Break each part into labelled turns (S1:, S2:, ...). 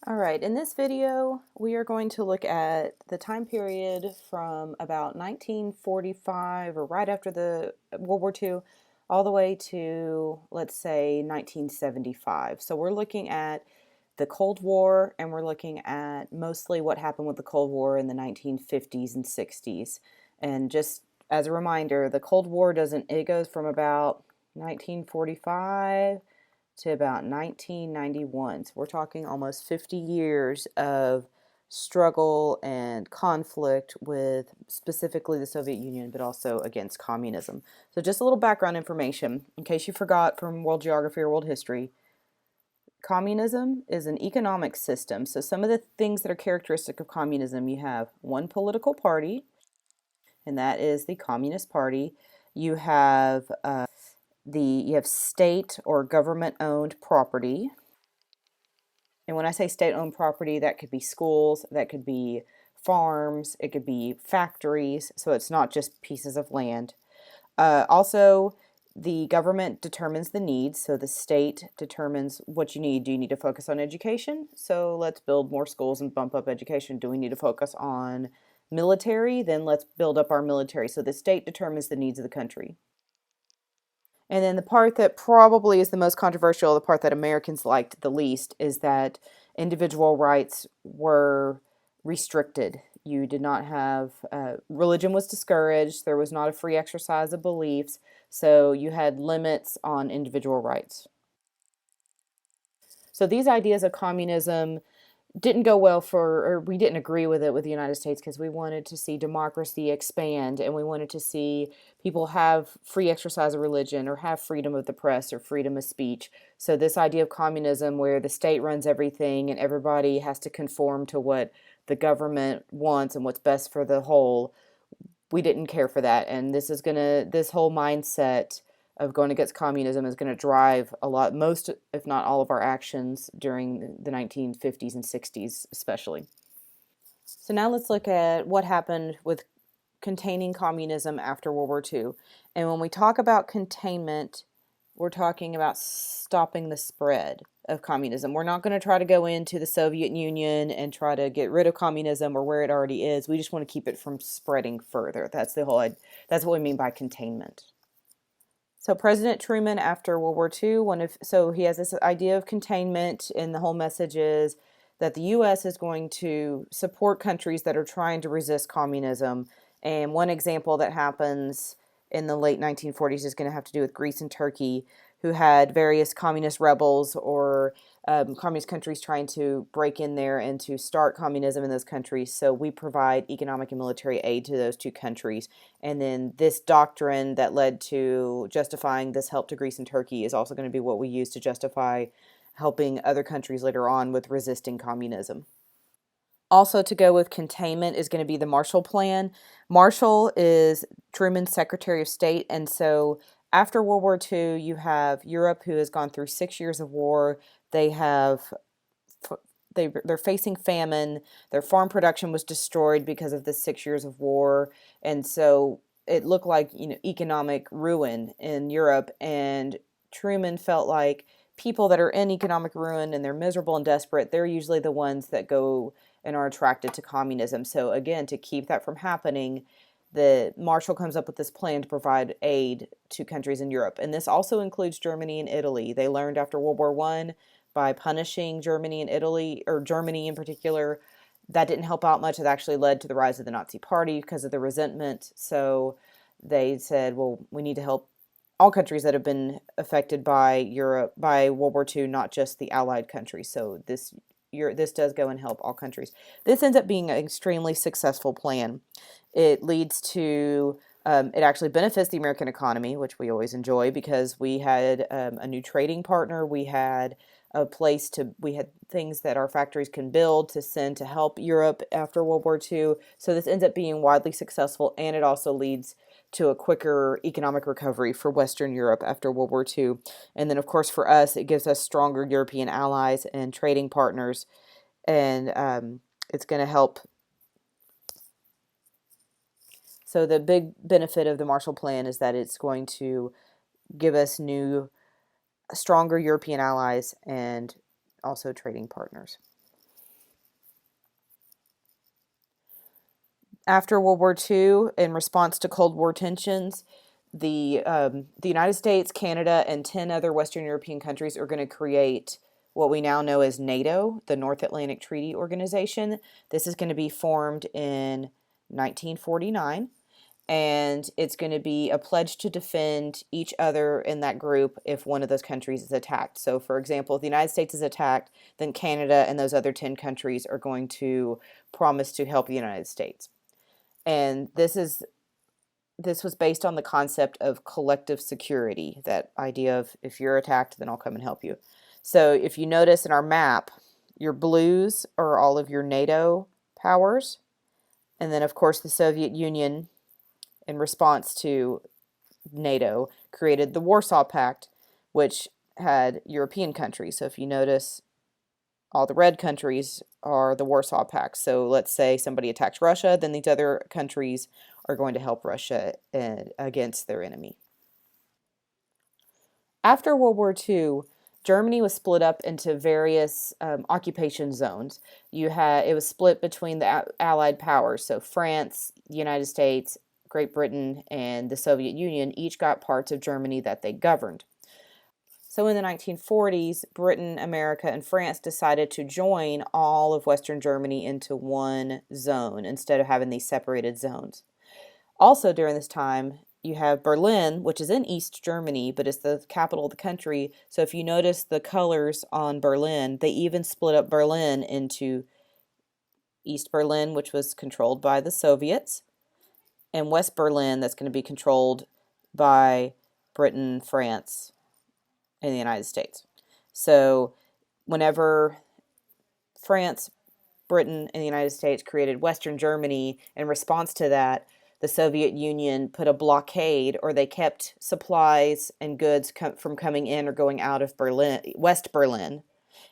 S1: All right, in this video, we are going to look at the time period from about 1945 or right after the World War II all the way to, let's say, 1975. So we're looking at the Cold War, and we're looking at mostly what happened with the Cold War in the 1950s and 60s. And just as a reminder, the Cold War it goes from about 1945 to about 1991. So we're talking almost 50 years of struggle and conflict with specifically the Soviet Union, but also against communism. So just a little background information, in case you forgot from world geography or world history. Communism is an economic system. So some of the things that are characteristic of communism, you have one political party, and that is the Communist Party. You have state or government-owned property. And when I say state-owned property, that could be schools, that could be farms, it could be factories, so it's not just pieces of land. Also, the government determines the needs, so the state determines what you need. Do you need to focus on education? So let's build more schools and bump up education. Do we need to focus on military? Then let's build up our military. So the state determines the needs of the country. And then the part that probably is the most controversial, the part that Americans liked the least, is that individual rights were restricted. You did not have, religion was discouraged, there was not a free exercise of beliefs, so you had limits on individual rights. So these ideas of communism didn't go well or we didn't agree with it with the United States because we wanted to see democracy expand and we wanted to see people have free exercise of religion or have freedom of the press or freedom of speech. So this idea of communism where the state runs everything and everybody has to conform to what the government wants and what's best for the whole, we didn't care for that. And this whole mindset of going against communism is going to drive most, if not all, of our actions during the 1950s and 60s, especially. So now let's look at what happened with containing communism after World War II. And when we talk about containment, we're talking about stopping the spread of communism. We're not going to try to go into the Soviet Union and try to get rid of communism or where it already is. We just want to keep it from spreading further. That's what we mean by containment. So President Truman, after World War II, he has this idea of containment, and the whole message is that the U.S. is going to support countries that are trying to resist communism. And one example that happens in the late 1940s is going to have to do with Greece and Turkey, who had various communist rebels or communist countries trying to break in there and to start communism in those countries. So we provide economic and military aid to those two countries. And then this doctrine that led to justifying this help to Greece and Turkey is also going to be what we use to justify helping other countries later on with resisting communism. Also to go with containment is going to be the Marshall Plan. Marshall is Truman's Secretary of State, and so after World War II, you have Europe, who has gone through 6 years of war. They're facing famine. Their farm production was destroyed because of the 6 years of war, and so it looked like economic ruin in Europe. And Truman felt like people that are in economic ruin and they're miserable and desperate, they're usually the ones that go and are attracted to communism. So again, to keep that from happening, the Marshall comes up with this plan to provide aid to countries in Europe. And this also includes Germany and Italy. They learned after World War I, by punishing Germany and Italy, or Germany in particular, that didn't help out much. It actually led to the rise of the Nazi Party because of the resentment. So they said, well, we need to help all countries that have been affected by World War II, not just the Allied countries. So this does go and help all countries. This ends up being an extremely successful plan. It leads to, it actually benefits the American economy, which we always enjoy because we had a new trading partner. We had we had things that our factories can build to send to help Europe after World War II. So this ends up being widely successful, and it also leads to a quicker economic recovery for Western Europe after World War II. And then, of course, for us, it gives us stronger European allies and trading partners, and it's going to help. So the big benefit of the Marshall Plan is that it's going to give us stronger European allies and also trading partners. After World War II, in response to Cold War tensions, the United States, Canada, and 10 other Western European countries are going to create what we now know as NATO, the North Atlantic Treaty Organization. This is going to be formed in 1949, and it's going to be a pledge to defend each other in that group if one of those countries is attacked. So, for example, if the United States is attacked, then Canada and those other 10 countries are going to promise to help the United States. And this was based on the concept of collective security, that idea of if you're attacked, then I'll come and help you. So if you notice in our map, your blues are all of your NATO powers. And then, of course, the Soviet Union, in response to NATO, created the Warsaw Pact, which had European countries. So if you notice, all the red countries are the Warsaw Pact. So let's say somebody attacks Russia, then these other countries are going to help Russia against their enemy. After World War II, Germany was split up into various occupation zones. It was split between the Allied powers. So France, the United States, Great Britain, and the Soviet Union each got parts of Germany that they governed. So in the 1940s, Britain, America, and France decided to join all of Western Germany into one zone instead of having these separated zones. Also during this time, you have Berlin, which is in East Germany, but it's the capital of the country. So if you notice the colors on Berlin, they even split up Berlin into East Berlin, which was controlled by the Soviets, and West Berlin, that's going to be controlled by Britain, France, and the United States. So whenever France, Britain, and the United States created Western Germany, in response to that, the Soviet Union put a blockade, or they kept supplies and goods from coming in or going out of Berlin, West Berlin.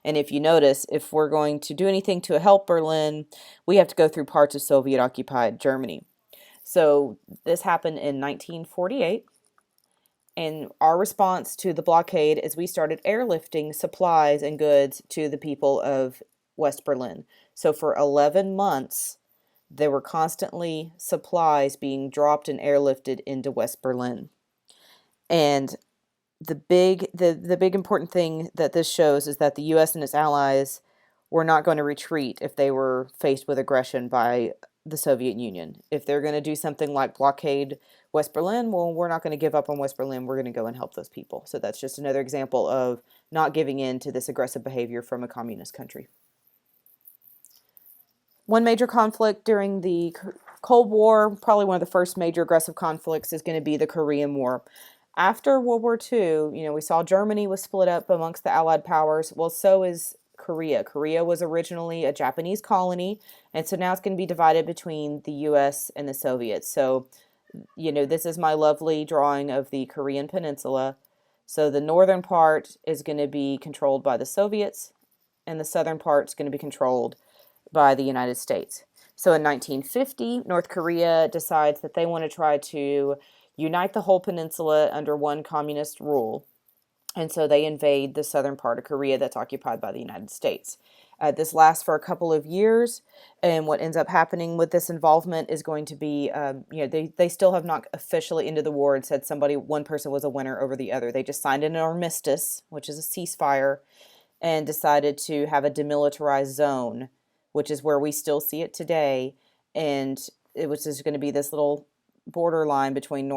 S1: And if you notice, if we're going to do anything to help Berlin, we have to go through parts of Soviet-occupied Germany. So this happened in 1948. And our response to the blockade is we started airlifting supplies and goods to the people of West Berlin. So for 11 months, there were constantly supplies being dropped and airlifted into West Berlin. And the big important thing that this shows is that the U.S. and its allies were not going to retreat if they were faced with aggression by the Soviet Union. If they're going to do something like blockade West Berlin, well, we're not going to give up on West Berlin. We're going to go and help those people. So that's just another example of not giving in to this aggressive behavior from a communist country. One major conflict during the Cold War, probably one of the first major aggressive conflicts, is going to be the Korean War. After World War II, we saw Germany was split up amongst the Allied powers. Well, so is Korea. Korea was originally a Japanese colony, and so now it's going to be divided between the U.S. and the Soviets. So, this is my lovely drawing of the Korean Peninsula. So the northern part is going to be controlled by the Soviets, and the southern part is going to be controlled by the United States. So in 1950, North Korea decides that they want to try to unite the whole peninsula under one communist rule. And so they invade the southern part of Korea that's occupied by the United States. This lasts for a couple of years, and what ends up happening with this involvement is going to be, they still have not officially ended the war and said one person was a winner over the other. They just signed an armistice, which is a ceasefire, and decided to have a demilitarized zone, which is where we still see it today, and it was just going to be this little borderline between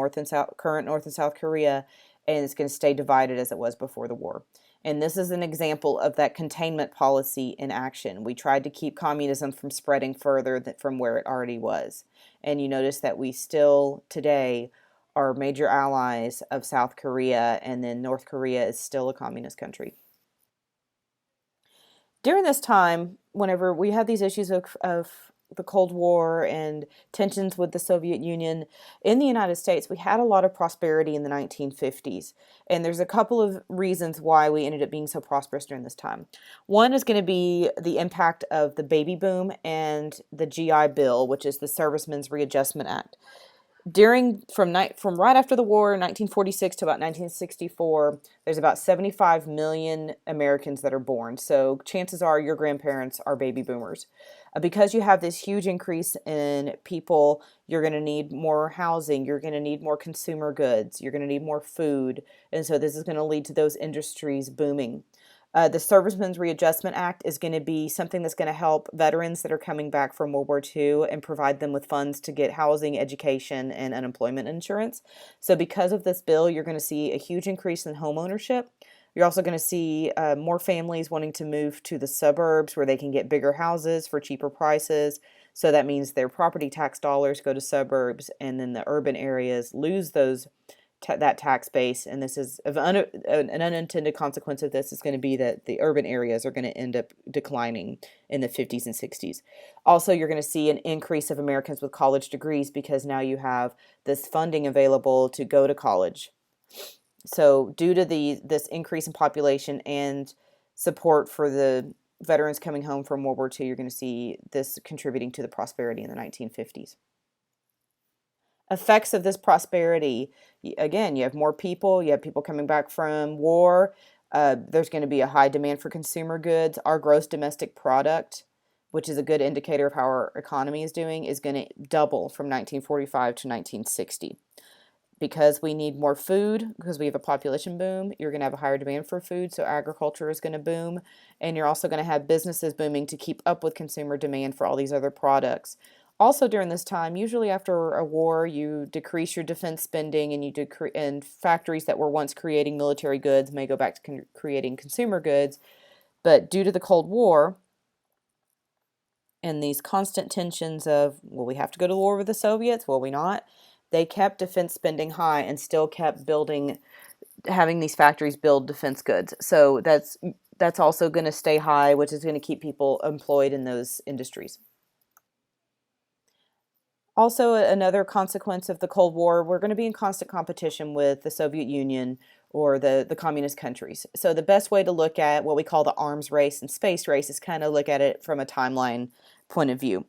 S1: current North and South Korea, and it's going to stay divided as it was before the war. And this is an example of that containment policy in action. We tried to keep communism from spreading further from where it already was. And you notice that we still today are major allies of South Korea, and then North Korea is still a communist country. During this time, whenever we had these issues of the Cold War and tensions with the Soviet Union, in the United States, we had a lot of prosperity in the 1950s. And there's a couple of reasons why we ended up being so prosperous during this time. One is going to be the impact of the baby boom and the GI Bill, which is the Servicemen's Readjustment Act. From right after the war, 1946 to about 1964, there's about 75 million Americans that are born. So chances are your grandparents are baby boomers. Because you have this huge increase in people, you're going to need more housing, you're going to need more consumer goods, you're going to need more food, and so this is going to lead to those industries booming. The Servicemen's Readjustment Act is going to be something that's going to help veterans that are coming back from World War II and provide them with funds to get housing, education, and unemployment insurance. So because of this bill, you're going to see a huge increase in home ownership. You're also going to see more families wanting to move to the suburbs where they can get bigger houses for cheaper prices. So that means their property tax dollars go to suburbs, and then the urban areas lose that tax base. And this is an unintended consequence of this is going to be that the urban areas are going to end up declining in the 50s and 60s. Also, you're going to see an increase of Americans with college degrees because now you have this funding available to go to college. So due to this increase in population and support for the veterans coming home from World War II, you're going to see this contributing to the prosperity in the 1950s. Effects of this prosperity, again, you have more people, you have people coming back from war, there's going to be a high demand for consumer goods. Our gross domestic product, which is a good indicator of how our economy is doing, is going to double from 1945 to 1960. Because we need more food, because we have a population boom, you're going to have a higher demand for food, so agriculture is going to boom, and you're also going to have businesses booming to keep up with consumer demand for all these other products. Also during this time, usually after a war, you decrease your defense spending, and factories that were once creating military goods may go back to creating consumer goods. But due to the Cold War and these constant tensions of, will we have to go to war with the Soviets? Will we not? They kept defense spending high and still kept having these factories build defense goods. So that's also going to stay high, which is going to keep people employed in those industries. Also, another consequence of the Cold War, we're going to be in constant competition with the Soviet Union or the communist countries. So the best way to look at what we call the arms race and space race is kind of look at it from a timeline point of view.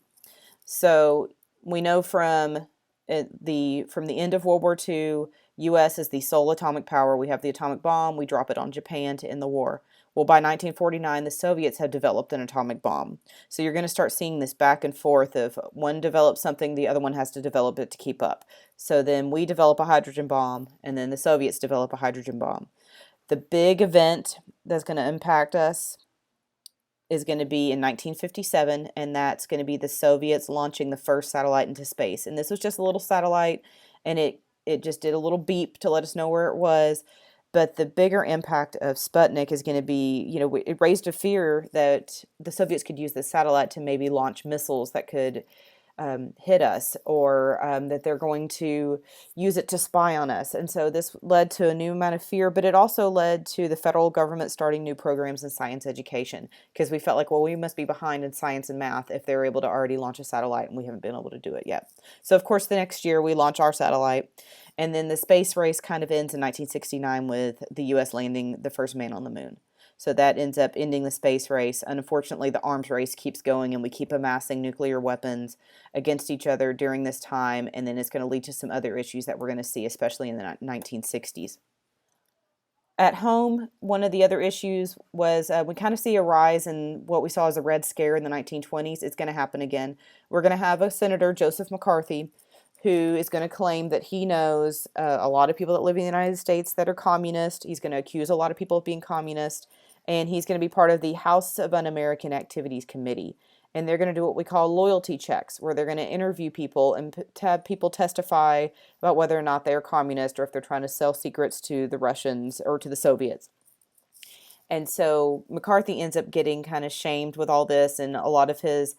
S1: So we know from the end of World War II, U.S. is the sole atomic power. We have the atomic bomb. We drop it on Japan to end the war. Well, by 1949, the Soviets have developed an atomic bomb. So you're going to start seeing this back and forth of one develops something, the other one has to develop it to keep up. So then we develop a hydrogen bomb, and then the Soviets develop a hydrogen bomb. The big event that's going to impact us is going to be in 1957, and that's going to be the Soviets launching the first satellite into space. And this was just a little satellite, and it just did a little beep to let us know where it was. But the bigger impact of Sputnik is going to be, it raised a fear that the Soviets could use this satellite to maybe launch missiles that could hit us, or that they're going to use it to spy on us. And so this led to a new amount of fear, but it also led to the federal government starting new programs in science education, because we felt like, well, we must be behind in science and math if they're able to already launch a satellite and we haven't been able to do it yet. So of course the next year we launch our satellite, and then the space race kind of ends in 1969 with the U.S. landing the first man on the moon. So that ends up ending the space race. Unfortunately, the arms race keeps going, and we keep amassing nuclear weapons against each other during this time, and then it's going to lead to some other issues that we're going to see, especially in the 1960s. At home, one of the other issues was we kind of see a rise in what we saw as a Red Scare in the 1920s. It's going to happen again. We're going to have a Senator, Joseph McCarthy, who is going to claim that he knows a lot of people that live in the United States that are communist. He's going to accuse a lot of people of being communist, and he's going to be part of the House of Un-American Activities Committee. And they're going to do what we call loyalty checks, where they're going to interview people and have people testify about whether or not they're communist, or if they're trying to sell secrets to the Russians or to the Soviets. And so McCarthy ends up getting kind of shamed with all this, and a lot of his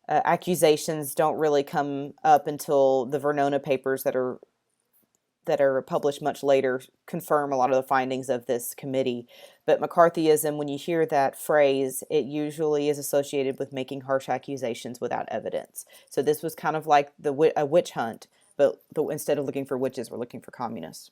S1: accusations don't really come up until the Verona papers that are published much later confirm a lot of the findings of this committee. But McCarthyism, when you hear that phrase, it usually is associated with making harsh accusations without evidence. So this was kind of like a witch hunt, but instead of looking for witches, we're looking for communists.